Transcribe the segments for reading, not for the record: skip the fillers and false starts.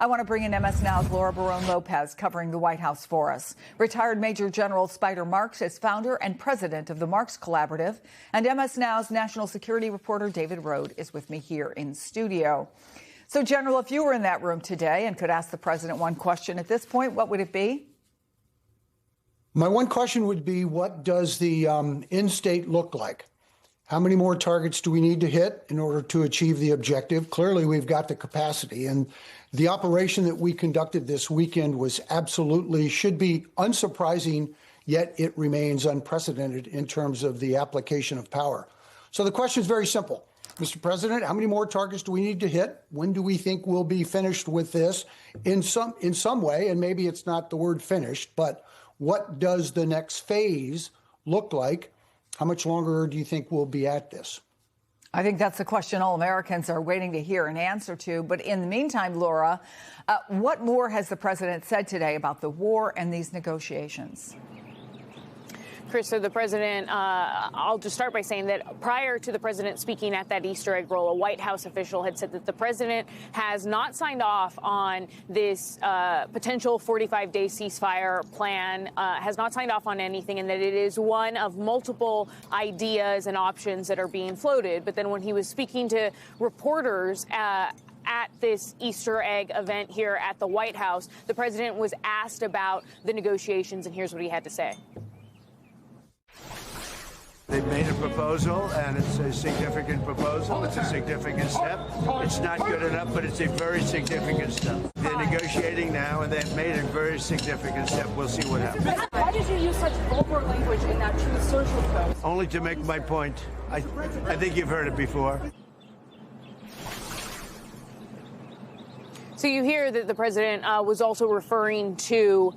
I want to bring in MS Now's Laura Barone-Lopez covering the White House for us. Retired Major General Spider Marks is founder and president of the Marks Collaborative. And MS Now's national security reporter David Rode is with me here in studio. So, General, if you were in that room today and could ask the president one question at this point, what would it be? My one question would be, what does the end state look like? How many more targets do we need to hit in order to achieve the objective? Clearly, we've got the capacity. And the operation that we conducted this weekend was absolutely, should be unsurprising, yet it remains unprecedented in terms of the application of power. So the question is very simple. Mr. President, how many more targets do we need to hit? When do we think we'll be finished with this in some way? And maybe it's not the word finished, but what does the next phase look like? How much longer do you think we'll be at this? I think that's the question all Americans are waiting to hear an answer to. But in the meantime, Laura, what more has the president said today about the war and these negotiations? Chris, so the president, I'll just start by saying that prior to the president speaking at that Easter egg roll, a White House official had said that the president has not signed off on this potential 45-day ceasefire plan, has not signed off on anything, and that it is one of multiple ideas and options that are being floated. But then when he was speaking to reporters at this Easter egg event here at the White House, the president was asked about the negotiations, and here's what he had to say. They've made a proposal, and it's a significant proposal. It's a significant step. It's not good enough, but it's a very significant step. They're negotiating now, and they've made a very significant step. We'll see what happens. Why did you use such vulgar language in that Truth Social post? Only to make my point. I think you've heard it before. So you hear that the president was also referring to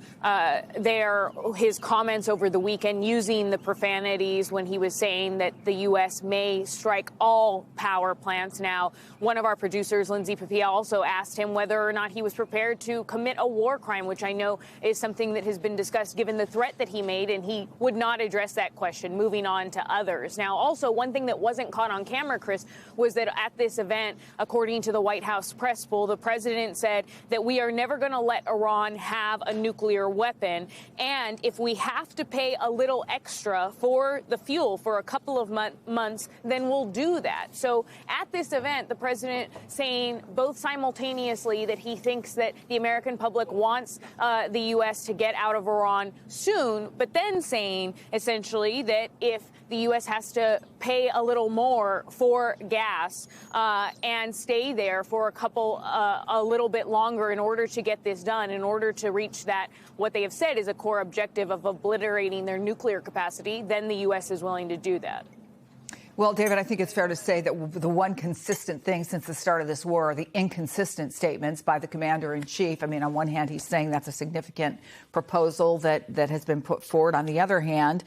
his comments over the weekend, using the profanities when he was saying that the U.S. may strike all power plants. Now, one of our producers, Lindsay Papia, also asked him whether or not he was prepared to commit a war crime, which I know is something that has been discussed given the threat that he made, and he would not address that question, moving on to others. Now, also, one thing that wasn't caught on camera, Chris, was that at this event, according to the White House press pool, the president said that we are never going to let Iran have a nuclear weapon. And if we have to pay a little extra for the fuel for a couple of months, then we'll do that. So at this event, the president saying both simultaneously that he thinks that the American public wants the U.S. to get out of Iran soon, but then saying essentially that if the U.S. has to pay a little more for gas and stay there for a little bit longer in order to get this done, in order to reach that, what they have said is a core objective of obliterating their nuclear capacity, then the U.S. is willing to do that. Well, David, I think it's fair to say that the one consistent thing since the start of this war are the inconsistent statements by the commander-in-chief. I mean, on one hand, he's saying that's a significant proposal that has been put forward. On the other hand,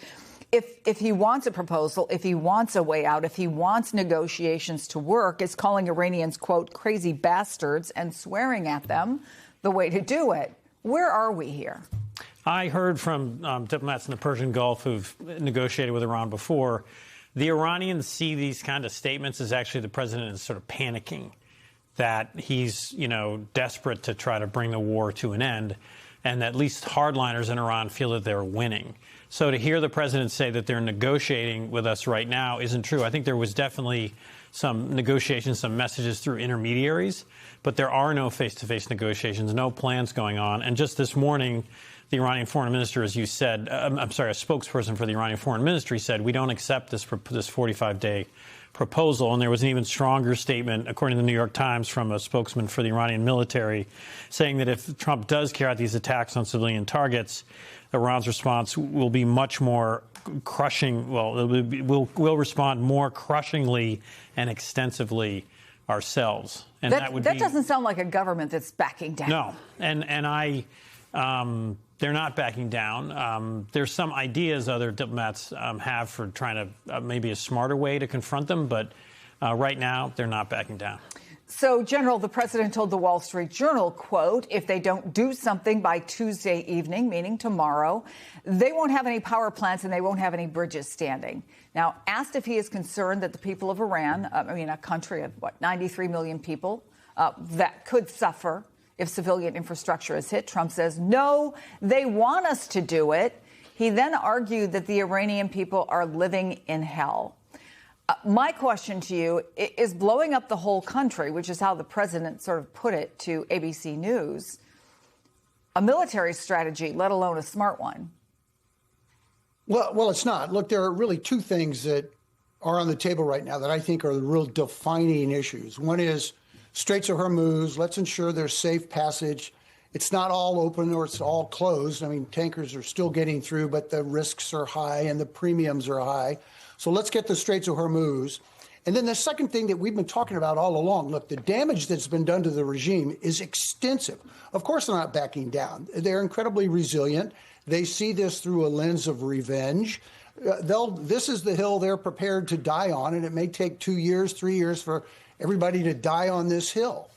if he wants a proposal, if he wants a way out, if he wants negotiations to work, is calling Iranians, quote, crazy bastards and swearing at them the way to do it. Where are we here? I heard from diplomats in the Persian Gulf who've negotiated with Iran before. The Iranians see these kind of statements as actually the president is sort of panicking, that he's, desperate to try to bring the war to an end, and at least hardliners in Iran feel that they're winning. So to hear the president say that they're negotiating with us right now isn't true. I think there was definitely some negotiations, some messages through intermediaries, but there are no face-to-face negotiations, no plans going on. And just this morning, the Iranian foreign minister, as you said, a spokesperson for the Iranian foreign ministry said, we don't accept this 45-day proposal. And there was an even stronger statement, according to the New York Times, from a spokesman for the Iranian military, saying that if Trump does carry out these attacks on civilian targets, Iran's response will be much more crushing. Well, we'll respond more crushingly and extensively ourselves. And that doesn't sound like a government that's backing down. No, they're not backing down. There's some ideas other diplomats have for trying to maybe a smarter way to confront them, but right now they're not backing down. So, General, the president told the Wall Street Journal, quote, if they don't do something by Tuesday evening, meaning tomorrow, they won't have any power plants and they won't have any bridges standing. Now, asked if he is concerned that the people of Iran, a country of, 93 million people, that could suffer if civilian infrastructure is hit. Trump says, no, they want us to do it. He then argued that the Iranian people are living in hell. My question to you is, blowing up the whole country, which is how the president sort of put it to ABC News, a military strategy, let alone a smart one? Well, it's not. Look, there are really two things that are on the table right now that I think are the real defining issues. One is Straits of Hormuz. Let's ensure there's safe passage. It's not all open or it's all closed. I mean, tankers are still getting through, but the risks are high and the premiums are high. So let's get the Straits of Hormuz. And then the second thing that we've been talking about all along, look, the damage that's been done to the regime is extensive. Of course, they're not backing down. They're incredibly resilient. They see this through a lens of revenge. This is the hill they're prepared to die on, and it may take 2 years, 3 years for everybody to die on this hill.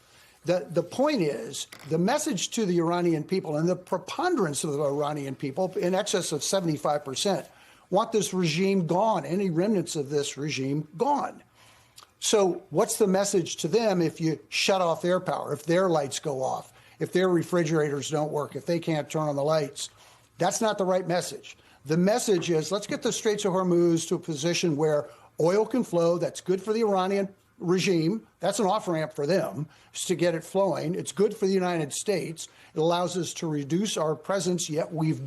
The point is, the message to the Iranian people, and the preponderance of the Iranian people, in excess of 75%, want this regime gone, any remnants of this regime gone. So what's the message to them if you shut off their power, if their lights go off, if their refrigerators don't work, if they can't turn on the lights? That's not the right message. The message is, let's get the Straits of Hormuz to a position where oil can flow. That's good for the Iranian regime. That's an off-ramp for them to get it flowing. It's good for the United States. It allows us to reduce our presence, yet we've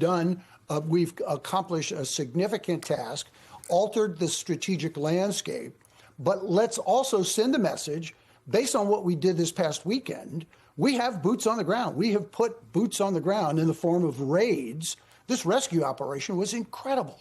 accomplished a significant task, altered the strategic landscape. But let's also send a message based on what we did this past weekend. We have boots on the ground. We have put boots on the ground in the form of raids. This rescue operation was incredible.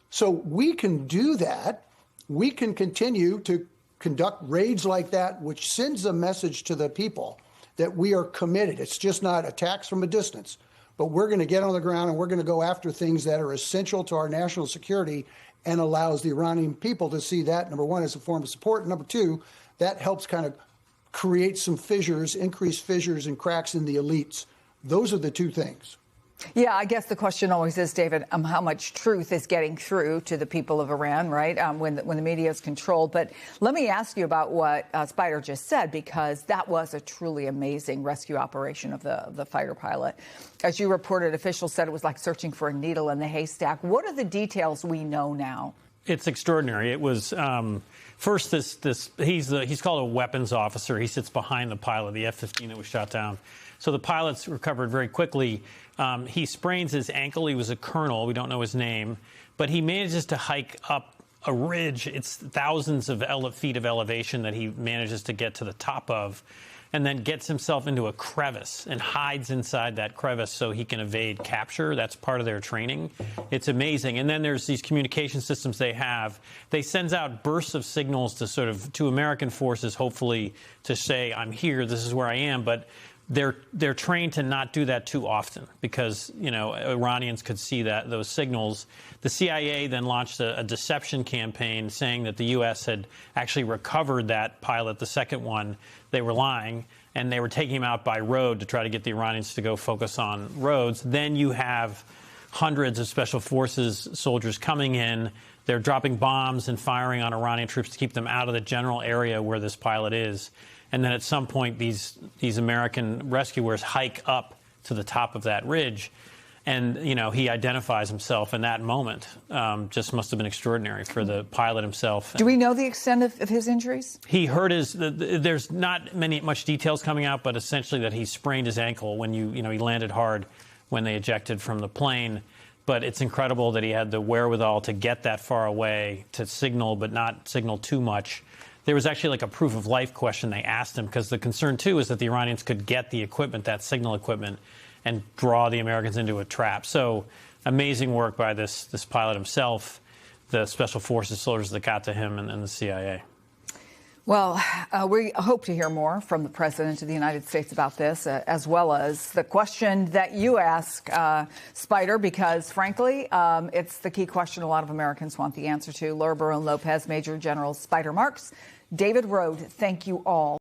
So we can do that. We can continue to conduct raids like that, which sends a message to the people that we are committed. It's just not attacks from a distance, but we're going to get on the ground and we're going to go after things that are essential to our national security, and allows the Iranian people to see that, number one, as a form of support. And number two, that helps kind of create some fissures, increase fissures and cracks in the elites. Those are the two things. Yeah, I guess the question always is, David, how much truth is getting through to the people of Iran, right, when the media is controlled. But let me ask you about what Spider just said, because that was a truly amazing rescue operation of the fighter pilot. As you reported, officials said it was like searching for a needle in the haystack. What are the details we know now? It's extraordinary. It was first he's called a weapons officer. He sits behind the pilot, the F-15 that was shot down. So the pilot's recovered very quickly. He sprains his ankle. He was a colonel. We don't know his name. But he manages to hike up a ridge. It's thousands of feet of elevation that he manages to get to the top of, and then gets himself into a crevice and hides inside that crevice so he can evade capture. That's part of their training. It's amazing. And then there's these communication systems they have. They sends out bursts of signals to American forces, hopefully, to say, I'm here, this is where I am. But they're trained to not do that too often because, Iranians could see those signals. The CIA then launched a deception campaign saying that the U.S. had actually recovered that pilot, the second one. They were lying, and they were taking him out by road to try to get the Iranians to go focus on roads. Then you have hundreds of special forces soldiers coming in. They're dropping bombs and firing on Iranian troops to keep them out of the general area where this pilot is. And then at some point, these American rescuers hike up to the top of that ridge. And, he identifies himself in that moment. Just must have been extraordinary for the pilot himself. Do we know the extent of his injuries? He hurt there's not much details coming out, but essentially that he sprained his ankle when he landed hard when they ejected from the plane. But it's incredible that he had the wherewithal to get that far away, to signal, but not signal too much. There was actually like a proof of life question they asked him, because the concern, too, is that the Iranians could get the equipment, that signal equipment, and draw the Americans into a trap. So amazing work by this pilot himself, the special forces soldiers that got to him, and the CIA. Well, we hope to hear more from the President of the United States about this, as well as the question that you ask, Spider, because, frankly, it's the key question a lot of Americans want the answer to. Laura Barone Lopez, Major General Spider Marks, David Rohde, thank you all.